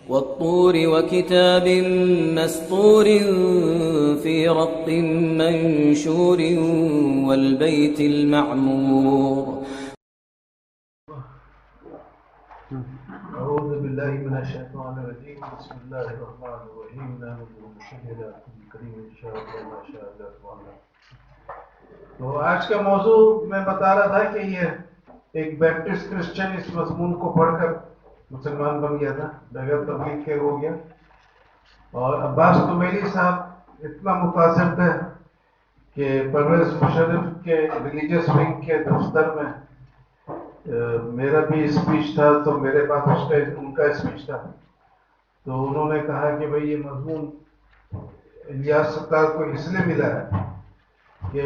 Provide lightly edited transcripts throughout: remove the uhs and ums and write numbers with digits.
والطور وكتاب مسطور في رق منشور والبيت المعمور. أعوذ بالله من الشيطان الرجيم. بسم الله الرحمن الرحيم. نحمده ونصلي على رسوله الكريم إن شاء الله ما شاء الله تعالى. تو آج کا موضوع میں بتا رہا تھا کہ یہ ایک بیپٹسٹ کرسچن اس مضمون کو پڑھ کر مسلمان بن گیا تھا، بغیر تبلیغ کے ہو گیا. اور عباس تمیلی صاحب اتنا متاثر تھے کہ پرویز مشرف کے ریلیجیس ونگ کے دفتر میں میرا بھی اسپیچ تھا، تو میرے پاس ان کا اسپیچ تھا. تو انہوں نے کہا کہ بھئی یہ مضمون الیاس ستار کو اس لیے ملا ہے کہ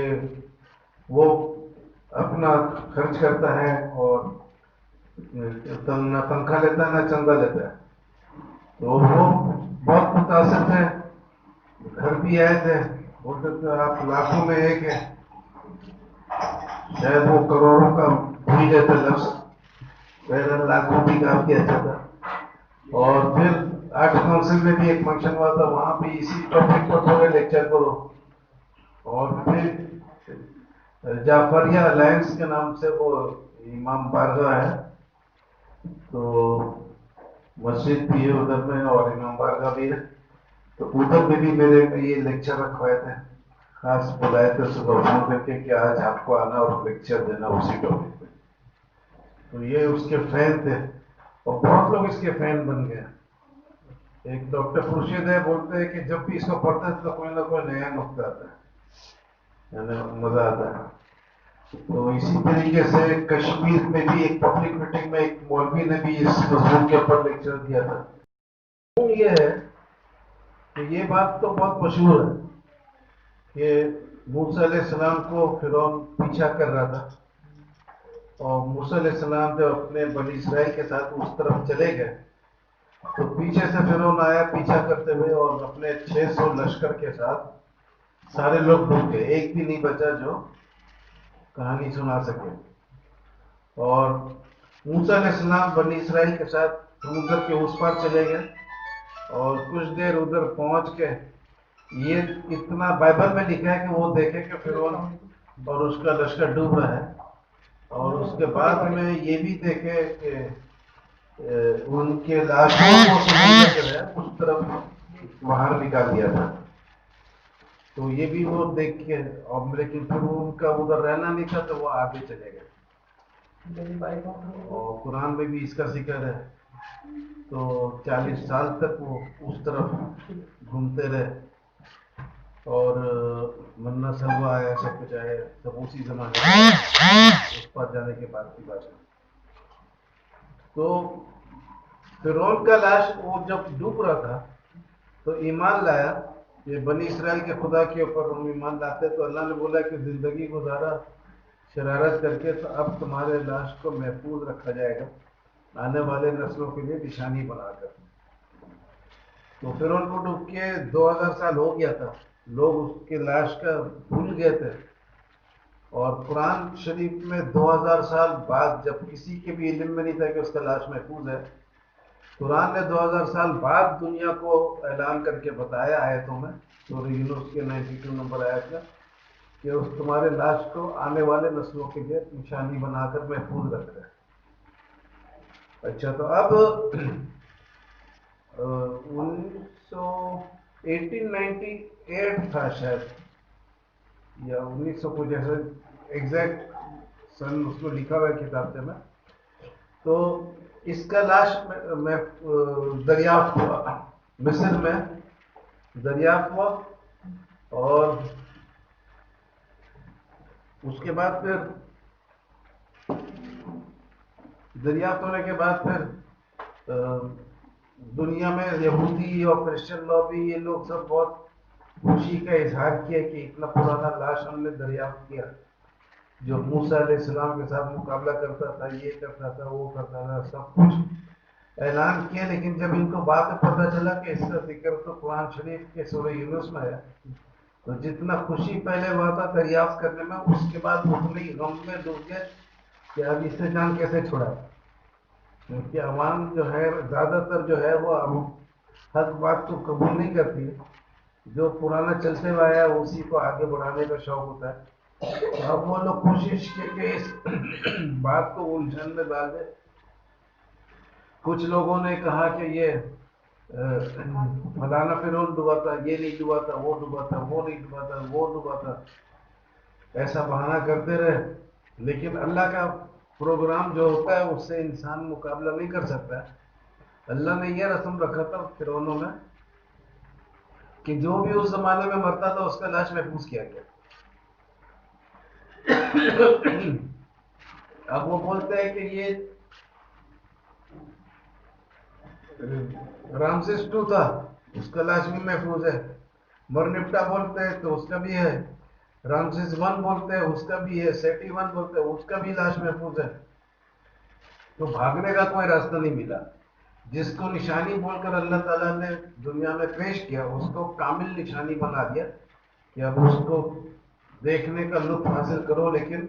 وہ اپنا خرچ کرتا ہے اور نہ تنخواہ لیتا ہے نہ چندہ لیتا ہے. تو وہ بہت متاثر تھے، گھر بھی آئے تھے، بولتے تھے آپ لاکھوں میں ایک ہے. شاید وہ کروڑوں کا بھول گئے تھے لفظ، پہلے لاکھوں بھی کافی اچھا تھا. اور پھر آرٹ کونسل میں بھی ایک فنکشن ہوا تھا، وہاں بھی اسی ٹاپک پر تھوڑے لیکچر کرو. اور پھر جعفریہ الائنس کے نام سے وہ امام بارگاہ ہے، تو مسجد بھی ہے ادھر میں اور امام بارگاہ بھی ہے. تو ادھر میں بھی میرے یہ لیکچر رکھوائے تھے، خاص بلائے تھے صبح فون کر کے کہ آج آپ کو آنا اور لیکچر دینا اسی ٹاپک پہ. تو یہ اس کے فین تھے اور بہت لوگ اس کے فین بن گئے. ایک ڈاکٹر خورشید ہے، بولتے ہیں کہ جب بھی اس کو پڑھتے ہیں تو کوئی نہ کوئی نیا نقطہ آتا ہے، یعنی مزہ آتا ہے. تو اسی طریقے سے کشمیر میں بھی ایک پبلک میٹنگ میں ایک مولوی نے بھی اس مضمون کے اوپر لیکچر دیا تھا. یہ ہے کہ یہ بات تو بہت مشہور ہے کہ موسیٰ علیہ السلام کو فرعون پیچھا کر رہا تھا، اور موسیٰ علیہ السلام جب اپنے بنی اسرائیل کے ساتھ اس طرف چلے گئے تو پیچھے سے فرعون آیا پیچھا کرتے ہوئے اور اپنے 600 لشکر کے ساتھ سارے لوگ ڈوب گئے، ایک بھی نہیں بچا جو کہانی سنا سکے. اور موسیٰ علیہ السلام بنی اسرائیل کے ساتھ سمندر کے اس پار چلے گئے اور کچھ دیر ادھر پہنچ کے یہ اتنا بائبل میں لکھا ہے کہ وہ دیکھے کہ فرعون اور اس کا لشکر ڈوب رہا ہے، اور اس کے بعد میں یہ بھی دیکھے کہ ان کے لاشوں کو سمندر جو ہے اس طرف باہر نکال دیا تھا. تو یہ بھی وہ دیکھ کے، اور لیکن پھر ان کا ادھر رہنا نہیں تھا تو وہ آگے چلے گئے. اور قرآن میں بھی اس کا ذکر ہے. تو 40 سال تک وہ اس طرف گھومتے رہے اور منا سلوا آیا، سب کچھ آیا، سب اسی زمانے اس پر جانے کے بعد کی بات ہے. تو فرعون کا لاش وہ جب ڈوب رہا تھا تو ایمان لایا، یہ بنی اسرائیل کے خدا کے اوپر ہم ایمان لاتے. تو اللہ نے بولا کہ زندگی گزارا شرارت کر کے، تو اب تمہارے لاش کو محفوظ رکھا جائے گا آنے والے نسلوں کے لیے نشانی بنا کر. تو فرعون کو ڈوب کے 2000 سال ہو گیا تھا، لوگ اس کے لاش کا بھول گئے تھے. اور قرآن شریف میں 2000 سال بعد جب کسی کے بھی علم میں نہیں تھا کہ اس کا لاش محفوظ ہے، قرآن نے 2000 سال بعد دنیا کو اعلان کر کے بتایا آیتوں میں، سورہ یونس کے 92 نمبر آیت میں، کہ اس تمہارے لاش کو آنے والے نسلوں کے لیے نشانی بنا کر محفوظ رکھ رہے. اچھا، تو اب 1898 تھا شاید، یا 1900 کو، جیسے ایگزیکٹ سن اس میں لکھا ہوا ہے کتاب سے میں. تو اس کا لاش میں دریافت ہوا، مصر میں دریافت ہوا. اور اس کے بعد پھر دریافت ہونے کے بعد پھر دنیا میں یہودی اور کرسچن لوگ بھی، یہ لوگ سب بہت خوشی کا اظہار کیا کہ اتنا پرانا لاش ہم نے دریافت کیا، جو موسیٰ علیہ السلام کے ساتھ مقابلہ کرتا تھا، یہ کرتا تھا، وہ کرتا تھا، سب کچھ اعلان کیا. لیکن جب ان کو بعد میں پتہ چلا کہ اس کا ذکر تو قرآن شریف کے سورہ یونس میں ہے، تو جتنا خوشی پہلے ہوا تھا دریافت کرنے میں، اس کے بعد اتنے غم میں ڈوب گئے کہ اب اس سے جان کیسے چھڑائے. کیونکہ عوام جو ہے زیادہ تر جو ہے وہ حق بات کو قبول نہیں کرتی ہے، جو پرانا چلتے ہوا ہے اسی کو آگے بڑھانے کا شوق ہوتا ہے۔ تو اب وہ لوگ کوشش کی کہ اس بات کو الجھن میں ڈال دے۔ کچھ لوگوں نے کہا کہ یہ فلانا فرعون ڈوبا تھا، یہ نہیں ڈوبا تھا، وہ ڈوبا تھا، وہ نہیں ڈوبا تھا، وہ ڈوبا تھا، ایسا بہانہ کرتے رہے۔ لیکن اللہ کا پروگرام جو ہوتا ہے اس سے انسان مقابلہ نہیں کر سکتا ہے۔ اللہ نے یہ رسم رکھا تھا فرعونوں میں کہ جو بھی اس زمانے میں مرتا تھا اس کا لاش محفوظ کیا گیا۔ اب وہ بولتے ہیں کہ یہ رامسیس 2 تھا، اس کا لاش بھی محفوظ ہے۔ مرنپٹا بولتے ہیں تو اس کا بھی ہے، رامسیس 1 بولتے ہیں اس کا بھی ہے، سیٹی 1 بولتے ہیں اس کا بھی لاش محفوظ ہے۔ تو بھاگنے کا کوئی راستہ نہیں ملا۔ جس کو نشانی بول کر اللہ تعالیٰ نے دنیا میں پیش کیا اس کو کامل نشانی بنا دیا کہ اب اس کو دیکھنے کا لطف حاصل کرو۔ لیکن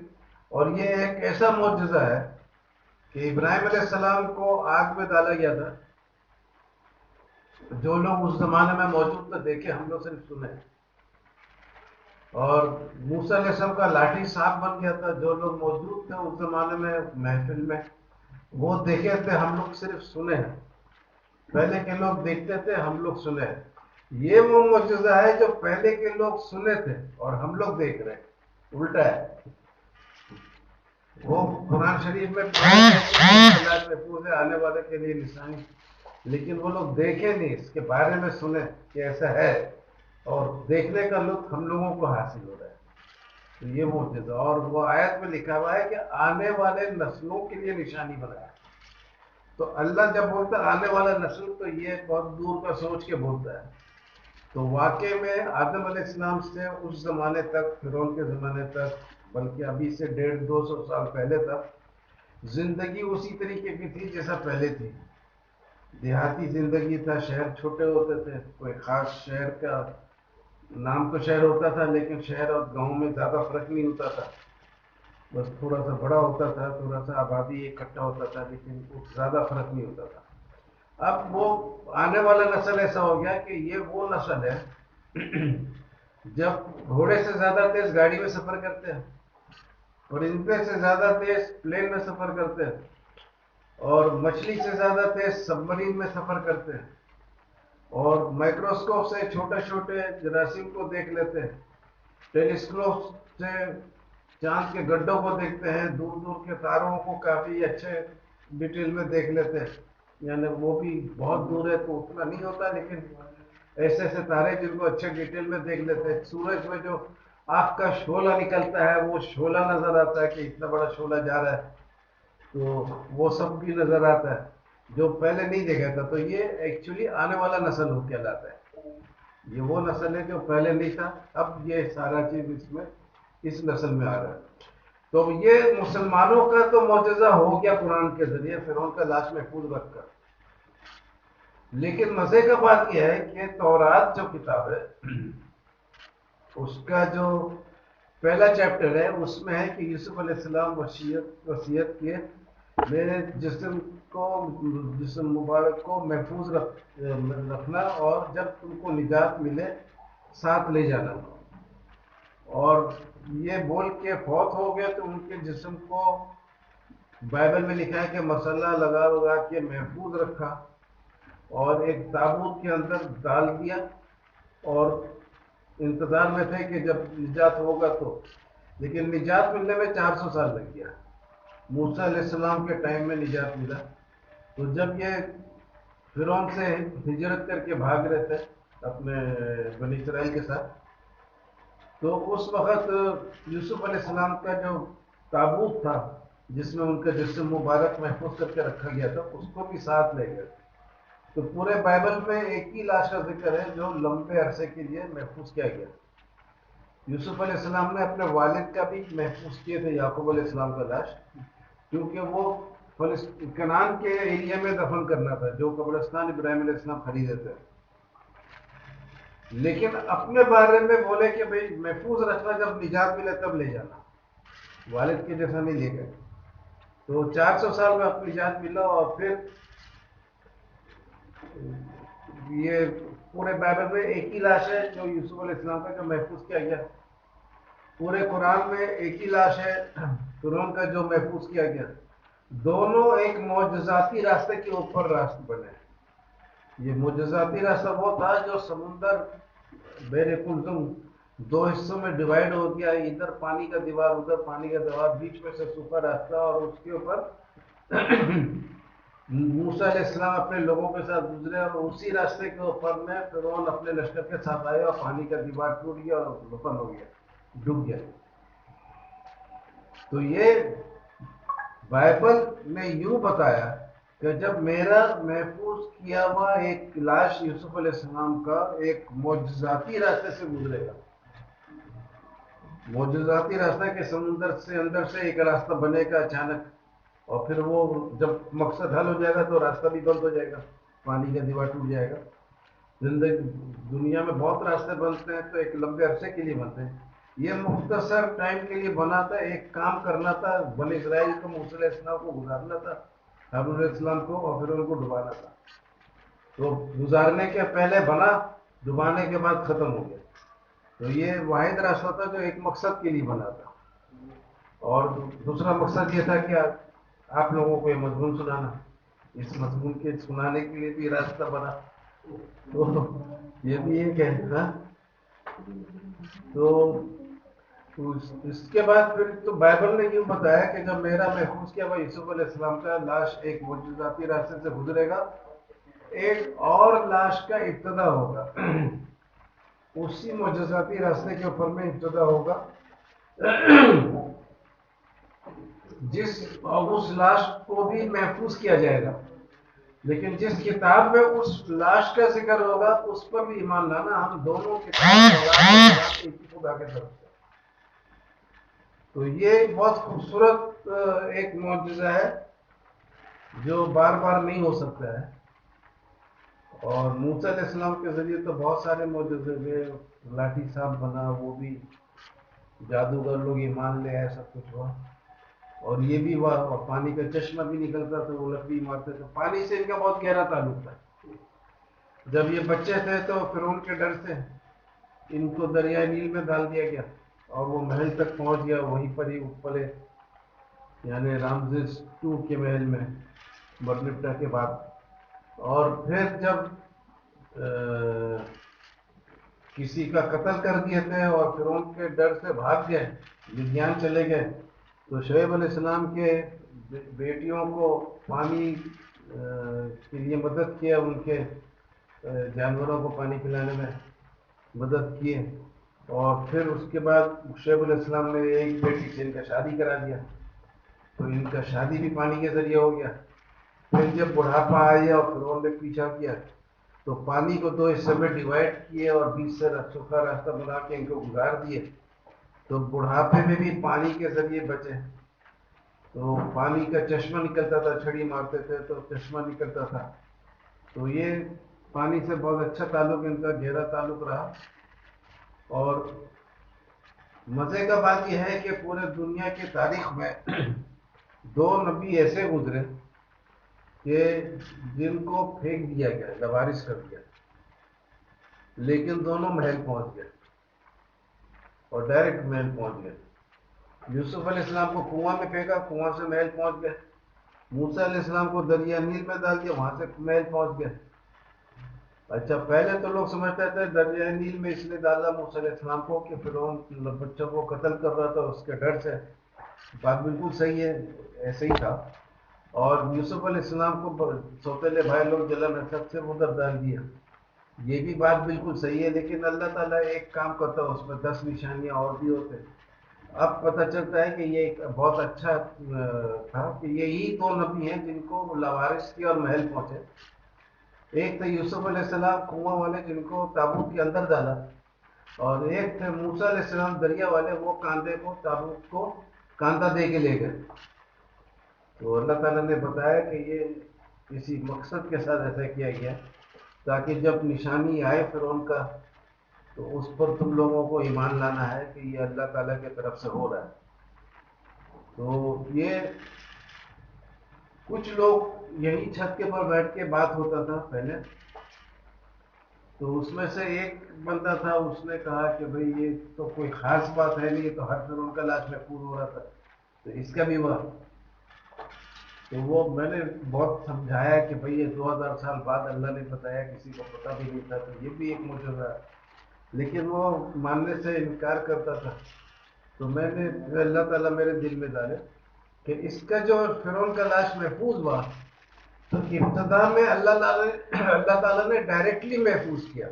اور یہ ایک ایسا معجزہ ہے کہ ابراہیم علیہ السلام کو آگ میں ڈالا گیا تھا، جو لوگ اس زمانے میں موجود تھے دیکھے، ہم لوگ صرف سنے۔ اور موسیٰ علیہ السلام کا لاٹھی سانپ بن گیا تھا، جو لوگ موجود تھے اس زمانے میں محفل میں وہ دیکھے تھے، ہم لوگ صرف سنے ہیں۔ پہلے کے لوگ دیکھتے تھے، ہم لوگ سنے ہیں۔ یہ وہ معجزہ ہے جو پہلے کے لوگ سنے تھے اور ہم لوگ دیکھ رہے ہیں، الٹا ہے۔ وہ قرآن شریف میں محفوظ ہے آنے والے کے لیے نشانی، لیکن وہ لوگ دیکھے نہیں، اس کے بارے میں سنے کہ ایسا ہے، اور دیکھنے کا لطف ہم لوگوں کو حاصل ہو رہا ہے۔ تو یہ معجزہ، اور وہ آیت میں لکھا ہوا ہے کہ آنے والے نسلوں کے لیے نشانی بنایا۔ تو اللہ جب بولتا ہے آنے والا نسل تو یہ بہت دور کا سوچ کے بولتا ہے۔ تو واقعے میں آدم علیہ السلام سے اس زمانے تک، فرعون کے زمانے تک، بلکہ ابھی سے 150-200 سال پہلے تک زندگی اسی طریقے کی تھی جیسا پہلے تھی۔ دیہاتی زندگی تھا، شہر چھوٹے ہوتے تھے، کوئی خاص شہر کا نام تو شہر ہوتا تھا لیکن شہر اور گاؤں میں زیادہ فرق نہیں ہوتا تھا، بس تھوڑا سا بڑا ہوتا تھا، تھوڑا سا آبادی اکٹھا ہوتا تھا، لیکن زیادہ فرق نہیں ہوتا تھا۔ اب وہ آنے والا نسل ایسا ہو گیا کہ یہ وہ نسل ہے جب گھوڑے سے زیادہ تیز گاڑی میں سفر کرتے ہیں، پرندے سے زیادہ تیز پلین میں سفر کرتے ہیں، اور مچھلی سے زیادہ تیز سب مرین میں سفر کرتے ہیں، اور مائکروسکوپ سے چھوٹے چھوٹے جراثیم کو دیکھ لیتے ہیں، ٹیلیسکوپ سے چاند کے گڈھوں کو دیکھتے ہیں، دور دور کے تاروں کو کافی اچھے ڈیٹیل میں دیکھ لیتے ہیں، یعنی وہ بھی بہت دور ہے تو اتنا نہیں ہوتا، لیکن ایسے ایسے تارے جن کو اچھے ڈیٹیل میں دیکھ لیتے ہیں۔ سورج میں جو آگ کا شعلہ نکلتا ہے وہ شعلہ نظر آتا ہے کہ اتنا بڑا شعلہ جا رہا ہے، تو وہ سب بھی نظر آتا ہے جو پہلے نہیں دیکھا تھا۔ تو یہ ایکچولی آنے والا نسل ہو کہلاتا ہے۔ یہ وہ نسل ہے جو پہلے نہیں تھا، اب یہ سارا چیز اس میں اس نسل میں آ رہا ہے۔ تو یہ مسلمانوں کا تو معجزہ ہو گیا قرآن کے ذریعے، فرعون کا لاش محفوظ رکھ کر۔ لیکن مزے کا بات یہ ہے کہ تورات جو کتاب ہے اس کا جو پہلا چیپٹر ہے اس میں ہے کہ یوسف علیہ السلام وصیت کیے میرے جسم مبارک کو محفوظ رکھنا، اور جب تم کو نجات ملے ساتھ لے جانا۔ اور یہ بول کے فوت ہو گئے تو ان کے جسم کو بائبل میں لکھا ہے کہ مسلح لگا لگا کے محفوظ رکھا اور ایک تابوت کے اندر ڈال دیا، اور انتظار میں تھے کہ جب نجات ہوگا تو، لیکن نجات ملنے میں 400 سال لگ گیا۔ موسیٰ علیہ السلام کے ٹائم میں نجات ملا۔ تو جب یہ فرعون سے ہجرت کر کے بھاگ رہے تھے اپنے بنی اسرائیل کے ساتھ، تو اس وقت یوسف علیہ السلام کا جو تابوت تھا جس میں ان کا جسم مبارک محفوظ کر کے رکھا گیا تھا اس کو بھی ساتھ لے گئے۔ تو پورے بائبل میں ایک ہی لاش کا ذکر ہے جو لمبے عرصے کے لیے محفوظ کیا گیا۔ یوسف علیہ السلام نے اپنے والد کا بھی محفوظ کیے تھے، یعقوب علیہ السلام کا لاش، کیونکہ وہ کنعان کے ایریا میں دفن کرنا تھا جو قبرستان ابراہیم علیہ السلام خریدے تھے۔ لیکن اپنے بارے میں بولے کہ بھئی محفوظ رکھنا، جب نجات ملے تب لے جانا، والد کے جیسا نہیں لے گئے۔ تو 400 سال میں اپنی جان ملا. اور پھر یہ پورے بائبل میں ایک ہی لاش ہے جو یوسف علیہ السلام کا جو محفوظ کیا گیا. پورے قرآن میں ایک ہی لاش ہے فرعون کا جو محفوظ کیا گیا. دونوں ایک معجزاتی راستے کے اوپر راستے بنے. یہ معجزاتی راستہ وہ تھا جو سمندر بحر کلثم 2 حصوں میں ڈیوائڈ ہو گیا. ادھر پانی کا دیوار, ادھر پانی کا دیوار, بیچ میں سے سوکھا راستہ, اور اس کے اوپر موسیٰ علیہ السلام اپنے لوگوں کے ساتھ گزرے, اور اسی راستے کے اوپر میں فرعون اپنے لشکر کے ساتھ آئے اور پانی کا دیوار ٹوٹ گیا اور دفن ہو گیا, ڈوب گیا. تو یہ بائبل نے یوں بتایا کہ جب میرا محفوظ کیا ہوا ایک لاش یوسف علیہ السلام کا ایک معجزاتی راستے سے گزرے گا, معجزاتی راستہ کہ سمندر سے اندر سے ایک راستہ بنے گا اچانک, اور پھر وہ جب مقصد حل ہو جائے گا تو راستہ بھی بند ہو جائے گا, پانی کا دیوار ٹوٹ جائے گا. زندگی دنیا میں بہت راستے بنتے ہیں تو ایک لمبے عرصے کے لیے بنتے ہیں. یہ مختصر ٹائم کے لیے بنا تھا, ایک کام کرنا تھا, بنی اسرائیل کو موسیٰ علیہ السلام کو گزارنا تھا, ہارون علیہ السلام کو, اور پھر ان کو ڈبانا تھا. تو گزارنے کے پہلے بنا, ڈبانے کے بعد ختم ہو گیا. تو یہ واحد راستہ تھا جو ایک مقصد کے لیے بنا تھا, اور دوسرا مقصد یہ تھا کہ آپ لوگوں کو یہ مضمون سنانا. اس مضمون کے سنانے کے لیے بھی راستہ بنا. تو یہ بھی ایک ہے. تو اس کے بعد پھر تو بائبل نے یوں بتایا کہ جب میرا محفوظ کیا ہوا یوسف علیہ السلام کا لاش ایک معجزاتی راستے سے گزرے گا, ایک اور لاش کا ابتدا ہوگا. اسی معجزاتی راستے کے اوپر میں ابتدا ہوگا, اس لاش کو بھی محفوظ کیا جائے گا. لیکن جس کتاب میں اس لاش کا ذکر ہوگا اس پر بھی ایمان لانا. ہم دونوں کتاب ایک ہی خدا کے طرف سے. تو یہ بہت خوبصورت ایک معجزہ ہے جو بار بار نہیں ہو سکتا ہے. اور موسیٰ علیہ السلام کے ذریعے تو بہت سارے معجزے ہوئے, لاٹھی سانپ بنا, وہ بھی جادوگر لوگ ایمان لے آئے, سب کچھ ہوا. اور یہ بھی ہوا, اور پانی کا چشمہ بھی نکلتا تھا, وہ لکڑی مارتے تھے. پانی سے ان کا بہت گہرا تعلق تھا. جب یہ بچے تھے تو فرعون کے ڈر سے ان کو دریائے نیل میں ڈال دیا گیا, اور وہ محل تک پہنچ گیا, وہیں پر ہی پلے, یعنی رامزیس 2 کے محل میں برنپٹا کے بعد. اور پھر جب کسی کا قتل کر دیے تھے اور فرعون کے ڈر سے بھاگ گئے, مدیان چلے گئے, تو شعیب علیہ السلام کے بیٹیوں کو پانی کے لیے مدد کیا, ان کے جانوروں کو پانی پلانے میں مدد کیے. اور پھر اس کے بعد شعیب علیہ السلام نے ایک بیٹی سے ان کا شادی کرا دیا, تو ان کا شادی بھی پانی کے ذریعے ہو گیا. پھر جب بڑھاپا آیا اور فرعون نے پیچھا کیا تو پانی کو 2 حصے میں ڈیوائڈ کیے اور بیچ سے سوکھا راستہ بنا کے ان کو گزار دیے. تو بڑھاپے میں بھی پانی کے ذریعے بچے. تو پانی کا چشمہ نکلتا تھا, چھڑی مارتے تھے تو چشمہ نکلتا تھا. تو یہ پانی سے بہت اچھا تعلق ان کا, گہرا تعلق رہا. اور مزے کا بات یہ ہے کہ پورے دنیا کی تاریخ میں 2 نبی ایسے گزرے کہ جن کو پھینک دیا گیا, لوارث کر دیا, لیکن دونوں محل پہنچ گئے, اور ڈائریکٹ محل پہنچ گئے. یوسف علیہ السلام کو کنواں میں پھینکا, کنواں سے محل پہنچ گئے. موسیٰ علیہ السلام کو دریا نیل میں ڈال دیا, وہاں سے محل پہنچ گئے. اچھا, پہلے تو لوگ سمجھتے تھے دریا نیل میں اس لیے ڈالا موسیٰ علیہ السلام کو کہ فرعون بچوں کو قتل کر رہا تھا اس کے ڈر سے. بات بالکل صحیح ہے, ایسے ہی تھا. اور یوسف علیہ السلام کو سوتیلے بھائی لوگ جلن حسد سے ادھر ڈال دیا, یہ بھی بات بالکل صحیح ہے. لیکن اللہ تعالیٰ ایک کام کرتا ہے, اس میں 10 نشانیاں اور بھی ہوتے. اب پتہ چلتا ہے کہ یہ ایک بہت اچھا تھا کہ یہی 2 نبی ہیں جن کو لوارث کیا اور محل پہنچے. ایک تھے یوسف علیہ السلام کنواں والے جن کو تابوت کے اندر ڈالا, اور ایک تھے موسیٰ علیہ السلام دریا والے, وہ کاندھے کو تابوت کو کاندھا دے کے لے گئے. تو اللہ تعالیٰ نے بتایا کہ یہ کسی مقصد کے ساتھ ایسا کیا گیا تاکہ جب نشانی آئے فرعون کا تو اس پر تم لوگوں کو ایمان لانا ہے کہ یہ اللہ تعالیٰ کی طرف سے ہو رہا ہے. تو یہ کچھ لوگ یہی چھت کے اوپر بیٹھ کے بات ہوتا تھا پہلے، تو اس میں سے ایک بندہ تھا، اس نے کہا کہ بھئی یہ تو کوئی خاص بات ہے نہیں، یہ تو ہر فرعون کا لاش محفوظ ہو رہا تھا، تو اس کا بھی ہوا۔ تو وہ میں نے بہت سمجھایا کہ بھئی یہ 2000 سال بعد اللہ نے بتایا، کسی کو پتہ بھی نہیں تھا، تو یہ بھی ایک معجزہ ہے، لیکن وہ ماننے سے انکار کرتا تھا۔ تو میں نے اللہ تعالیٰ میرے دل میں ڈالے کہ اس کا جو فرعون کا لاش محفوظ ہوا، تو ابتدا میں اللہ تعالیٰ نے ڈائریکٹلی محفوظ کیا،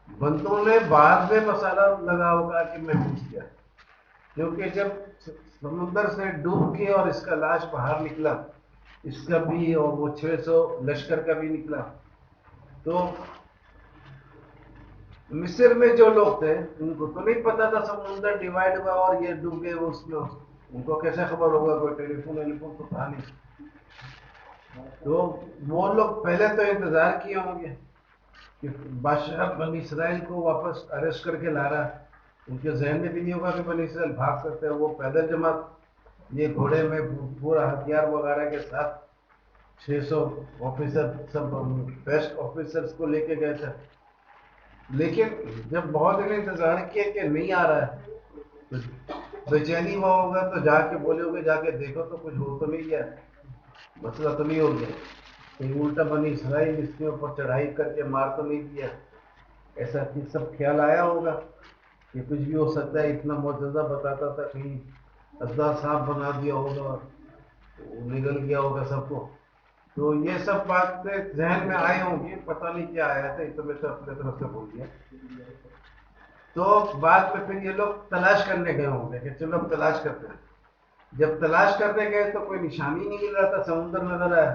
بندوں نے بعد میں مسالہ لگا ہوگا کہ محفوظ کیا، کیونکہ جب سمندر سے ڈوب کے اور اس کا لاش باہر نکلا، اس کا بھی اور وہ 600 لشکر کا بھی نکلا، تو مصر میں جو لوگ تھے ان کو تو نہیں پتا تھا سمندر ڈیوائڈ ہوا اور یہ ڈوب گئے اس میں، ان کو کیسے خبر ہوگا، کوئی ٹیلی فون تو تھا نہیں۔ تو وہ لوگ پہلے تو انتظار کیے ہوں گے کہ بادشاہ بنی اسرائیل کو واپس اریسٹ کر کے لا رہا ہے، ان کے ذہن میں بھی نہیں ہوگا کہ بنی اسرائیل بھاگ سکتے ہیں، وہ پیدل جماعت یہ گھوڑے میں پورا ہتھیار وغیرہ کے ساتھ 600 آفیسر سب بیسٹ آفیسرز کو لے کے گئے تھے، لیکن جب بہت دن انتظار کیا کہ نہیں آ رہا ہے تو بے چینی ہوا ہوگا، تو جا کے بولے ہوگے جا کے دیکھو تو کچھ ہو تو نہیں گیا، مسئلہ تو نہیں ہو گیا، کہیں الٹا بنی اسرائیل اس کے اوپر چڑھائی کر کے مار تو نہیں دیا، ایسا سب خیال آیا ہوگا کہ کچھ بھی ہو سکتا ہے، اتنا معجزہ بتاتا تھا، کہیں ازدا صاف بنا دیا ہوگا، نگل گیا ہوگا سب کو، تو یہ سب باتیں ذہن میں آئی ہوں گی، پتہ نہیں کیا آیا تھا، تو میں تو اپنے طرف سے بول دیا۔ تو بعد میں پھر یہ لوگ تلاش کرنے گئے ہوں گے کہ چلو اب تلاش کرتے ہیں، جب تلاش کرنے گئے تو کوئی نشانی نہیں مل رہا تھا، سمندر نظر آیا،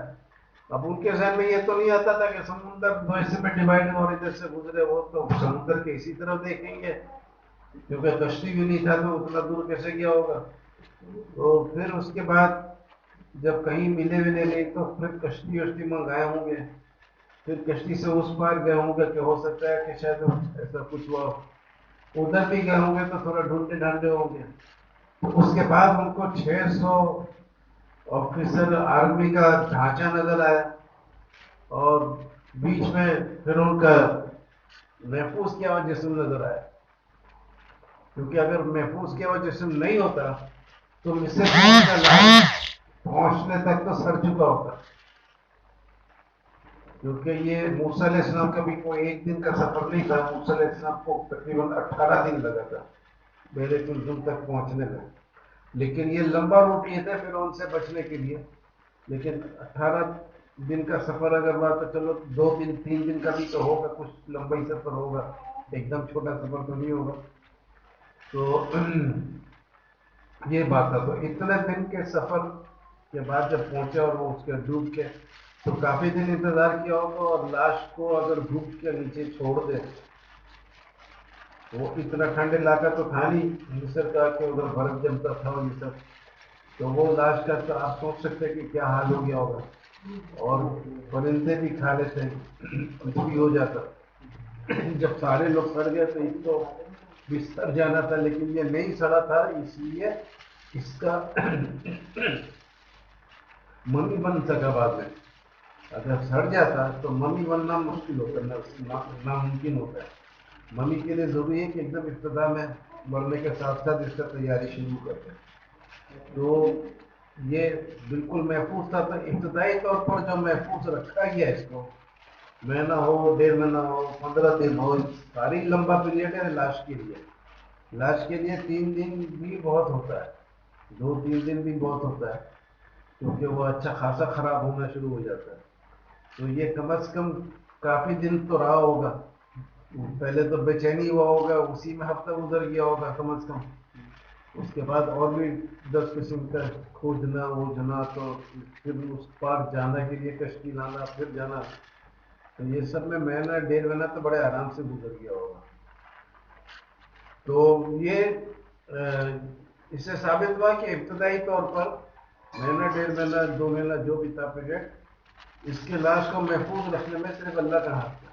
اب ان کے ذہن میں یہ تو نہیں آتا تھا کہ سمندر دو حصے میں ڈیوائڈ اور ادھر سے گزرے، وہ تو سمندر کے اسی طرف دیکھیں گے، کیونکہ کشتی بھی نہیں تھا تو اتنا دور کیسے گیا ہوگا۔ تو پھر اس کے بعد جب کہیں ملے ولے نہیں تو پھر کشتی وشتی منگائے ہوں گے، پھر کشتی سے اس پار گئے ہوں گے کہ ہو سکتا ہے کہ شاید ایسا کچھ ہوا، ادھر بھی گئے ہوں گے تو تھوڑا ڈھونڈے ڈھانڈے ہوں گے، اس کے بعد ان کو 600 آفیسر آرمی کا ڈھانچہ نظر آیا، اور بیچ میں پھر ان کا محفوظ کیا ہوا جسم نظر آیا، کیونکہ اگر محفوظ کیا ہوا جسم نہیں ہوتا تو مصر کا لاش پہنچنے تک تو سر چکا ہوتا، کیونکہ یہ موسیٰ علیہ السلام کا بھی کوئی ایک دن کا سفر نہیں تھا، موسیٰ علیہ السلام کو تقریباً 18 دن لگا تھا بحیرہ کلثوم تک پہنچنے میں، لیکن یہ لمبا روٹ یہ تھا فرعون سے بچنے کے لیے، لیکن 18 دن کا سفر اگر ہوا تو چلو 2 دن 3 دن کا بھی تو ہوگا، کچھ لمبا ہی سفر ہوگا، ایک دم چھوٹا سفر تو نہیں ہوگا، تو یہ بات تھا۔ تو اتنے دن کے سفر کے بعد جب پہنچے اور وہ اس کے ڈوب کے، تو کافی دن انتظار کیا ہوگا، اور لاش کو اگر دھوپ کے نیچے چھوڑ دے، وہ اتنا ٹھنڈ علاقہ تو تھا نہیں مصر کا کہ ادھر برف جمتا تھا اور یہ سب، تو وہ لاش کا تو آپ سوچ سکتے کہ کیا حال ہو گیا ہوگا، اور پرندے بھی کھا لیتے کچھ بھی ہو جاتا، جب سارے لوگ سڑ گئے تو ایک تو بستر جانا تھا، لیکن یہ نہیں سڑا تھا، اس لیے اس کا ممی بن سکا بعد میں، اگر سڑ جاتا تو ممی بننا مشکل ہوتا، ناممکن ہوتا ہے، ممی کے لیے ضروری ہے کہ ایک دم ابتدا میں مرنے کے ساتھ ساتھ اس کا تیاری شروع کرتے ہیں، تو یہ بالکل محفوظ تھا، تو ابتدائی طور پر جو محفوظ رکھا گیا اس کو، مہینہ ہو 1.5 مہینہ ہو 15 دن ہو، ساری لمبا پیریڈ ہے لاش کے لیے، لاش کے لیے 3 دن بھی بہت ہوتا ہے، 2-3 دن بھی بہت ہوتا ہے، کیونکہ وہ اچھا خاصا خراب ہونا شروع ہو جاتا ہے، تو یہ کم از کم کافی دن تو رہا ہوگا، پہلے تو بے چینی ہوا ہوگا، اسی میں ہفتہ گزر گیا ہوگا کم از کم، اس کے بعد اور بھی 10 قسم کا کھوجنا ووجنا، تو پھر اس پار جانا کے لیے کشتی لانا پھر جانا، تو یہ سب میں مہینہ 1.5 مہینہ تو بڑے آرام سے گزر گیا ہوگا۔ تو یہ اس سے ثابت ہوا کہ ابتدائی طور پر مہینہ 1.5 مہینہ 2 مہینہ جو بھی تھا پیریڈ، اس کے لاش کو محفوظ رکھنے میں صرف اللہ کا ہاتھ تھا،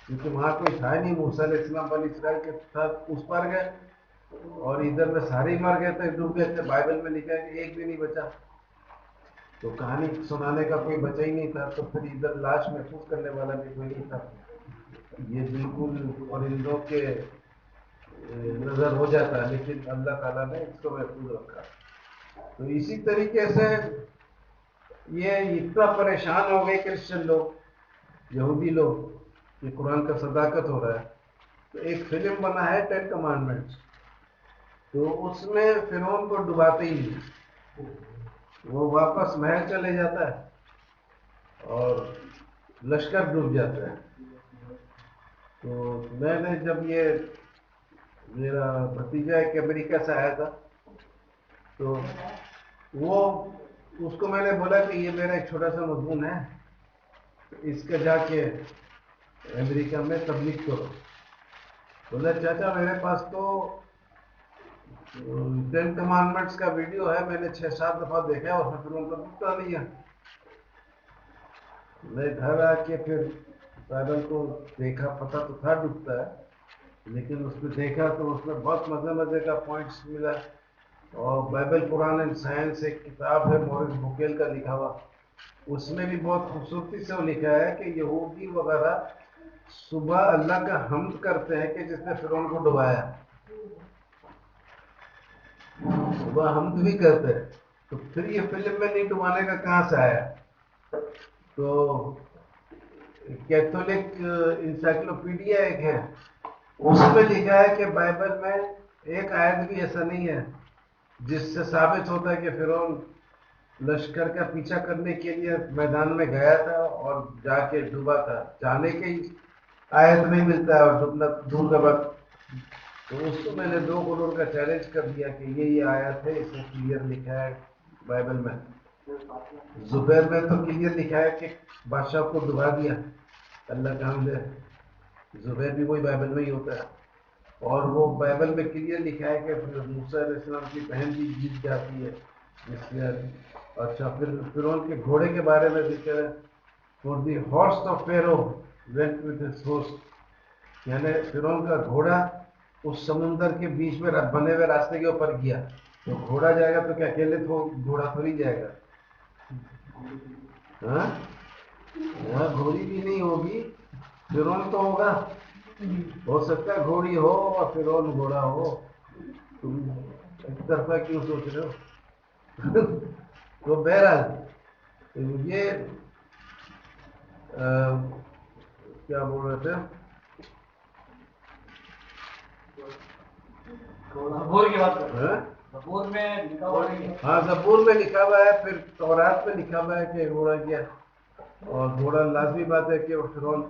کیونکہ وہاں کوئی تھا نہیں، موسیٰ علیہ السلام بنی اسرائیل کے ساتھ اس پار گئے اور ادھر میں سارے ہی مر گئے تھے، ڈوب گئے تھے، بائبل میں لکھا ہے کہ ایک بھی نہیں بچا، تو کہانی سنانے کا کوئی بچہ ہی نہیں تھا، تو پھر ادھر لاش محفوظ کرنے والا بھی کوئی نہیں تھا. یہ بالکل پرندوں کے نظر ہو جاتا ہے، لیکن اللہ تعالیٰ نے اس کو محفوظ رکھا. تو اسی طریقے سے یہ اتنا پریشان ہو گئے کرسچن لوگ، یہودی لوگ، کہ قرآن کا صداقت ہو رہا ہے. تو ایک فلم بنا ہے 10 کمانڈمنٹس، تو اس میں فرعون کو ڈباتے ہی نہیں، وہ واپس محل چلے جاتا ہے اور لشکر ڈوب جاتا ہے. تو میں نے جب یہ میرا بھتیجا ایک امریکہ سے آیا تھا، تو وہ اس کو میں نے بولا کہ یہ میرا ایک چھوٹا سا مضمون ہے، اس کا جا کے امریکہ میں تبلیغ کرو. بولا چاچا میرے پاس تو 10 کمانڈمنٹس کا ویڈیو ہے، میں نے 6-7 دفعہ دیکھا ہے، اس میں پھر ان کا ڈوبتا نہیں ہے. میں گھر آ کے پھر بائبل کو دیکھا، پتہ تو تھا ڈوبتا ہے، لیکن اس میں دیکھا تو اس میں بہت مزے کا پوائنٹس ملا. اور بائبل قرآن اینڈ سائنس ایک کتاب ہے مورس بوکیل کا لکھا ہوا، اس میں بھی بہت خوبصورتی سے وہ لکھا ہے کہ یہودی وغیرہ صبح اللہ کا حمد کرتے ہیں کہ جس نے فرعون کو ڈبایا. صبح حمد بھی کرتے ہیں. تو پھر یہ فلم میں نہیں ڈبانے کا کہاں سے آیا؟ تو کیتھولک انسائکلوپیڈیا ایک ہے، اس میں لکھا ہے کہ بائبل میں ایک آیت بھی ایسا نہیں ہے جس سے ثابت ہوتا ہے کہ فرعون لشکر کا پیچھا کرنے کے لیے میدان میں گیا تھا اور جا کے ڈوبا تھا. جانے کی آیت نہیں ملتا ہے اور ڈوبنا دور کا وقت. تو اس کو میں نے 2 کروڑ کا چیلنج کر دیا کہ یہ آیت ہے، اس میں کلیئر لکھا ہے بائبل میں. زبیر میں تو کلیئر لکھا ہے کہ بادشاہ کو ڈبا دیا، اللہ کا حمد ہے. زبیر بھی وہی بائبل میں ہی ہوتا ہے. اور وہ بائبل میں کلیئر لکھا ہے کہ موسیٰ علیہ السلام کی بہن بھی جیت جاتی ہے اس لیے. اچھا پھر فرعون کے گھوڑے کے بارے میں ذکر ہے، for the horse of Pharaoh went with his host, یعنی فرعون کا گھوڑا اس سمندر کے بیچ میں بنے ہوئے راستے کے اوپر گیا. تو گھوڑا جائے گا تو کیا اکیلے تو گھوڑا تھوڑی جائے گا؟ ہاں گھوڑی بھی نہیں ہوگی، فرعون تو ہوگا. ہو سکتا ہے گھوڑی ہو اور فرعون گھوڑا ہو، تم ایک طرفہ کیوں سوچ رہے ہو؟ تو بہرحال یہ کیا بول رہے تھے، زبور کی بات زبور میں لکھا ہوا ہے. ہاں زبور میں لکھا ہوا ہے، پھر تورات میں لکھا ہوا ہے کہ گھوڑا کیا، اور گھوڑا لازمی بات ہے کہ وہ فرعون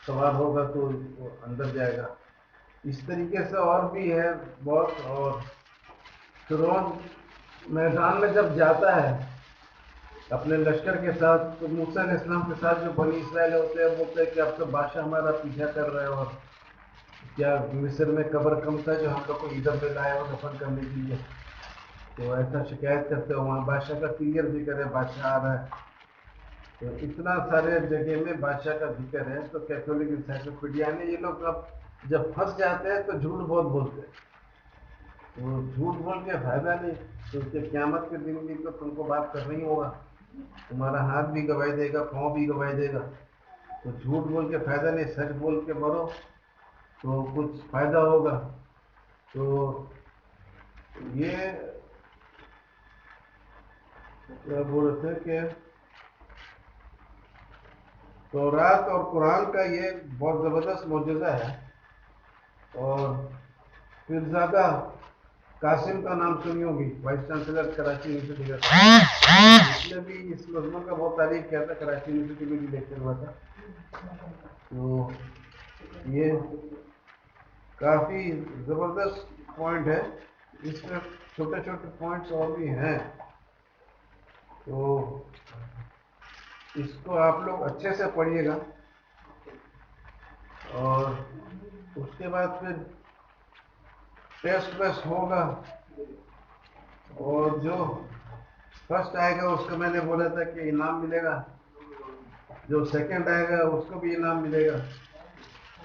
سوار ہوگا تو وہ اندر جائے گا. اس طریقے سے اور بھی ہے بہت. اور فرعون میدان میں جب جاتا ہے اپنے لشکر کے ساتھ، تو موسیٰ علیہ السلام کے ساتھ جو بنی اسرائیل ہوتے ہیں بولتے ہیں کہ اب تو بادشاہ ہمارا پیچھا کر رہے ہیں، اور کیا مصر میں قبر کم تھا جو ہم لوگ کو ادھر پہ لایا ہو دفن کرنے کے لیے. تو ایسا شکایت کرتے ہو، وہاں بادشاہ کا کلیئر ذکر ہے، بادشاہ آ رہا ہے. تو اتنا سارے جگہ میں بادشاہ کا ذکر ہے. تو کیتھولک انسائکلوپیڈیا نے یہ لوگ اب جب پھنس جاتے ہیں تو جھوٹ بہت بولتے ہیں. وہ جھوٹ بول کے فائدہ نہیں، کیونکہ قیامت کے دن بھی تو تم کو بات کرنا ہی ہوگا، تمہارا ہاتھ بھی گواہی دے گا، پاؤں بھی گواہی دے گا. تو جھوٹ بول کے فائدہ نہیں، سچ بول کے مرو تو کچھ فائدہ ہوگا. تو یہ کیا بول رہے تھے کہ تورات اور قرآن کا یہ بہت زبردست معجزہ ہے. اور پیرزادہ قاسم کا نام سنی ہوگی، وائس چانسلر کراچی یونیورسٹی کا، اس نے بھی اس مضمون کا بہت تعریف کیا تھا، کراچی یونیورسٹی میں بھی لیکچر ہوا تھا. تو یہ کافی زبردست پوائنٹ ہے. اس میں چھوٹے چھوٹے پوائنٹس اور بھی ہیں، تو اس کو آپ لوگ اچھے سے پڑھیے گا. اور اس کے بعد پھر ٹیسٹ ویسٹ ہوگا، اور جو فرسٹ آئے گا اس کو میں نے بولا تھا کہ انعام ملے گا، جو سیکنڈ آئے گا اس کو بھی انعام ملے گا،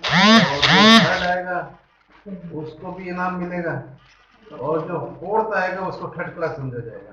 اور جو تھرڈ آئے گا اس کو بھی انعام ملے گا، اور جو فورتھ آئے گا اس کو تھرڈ کلاس سمجھا جائے گا.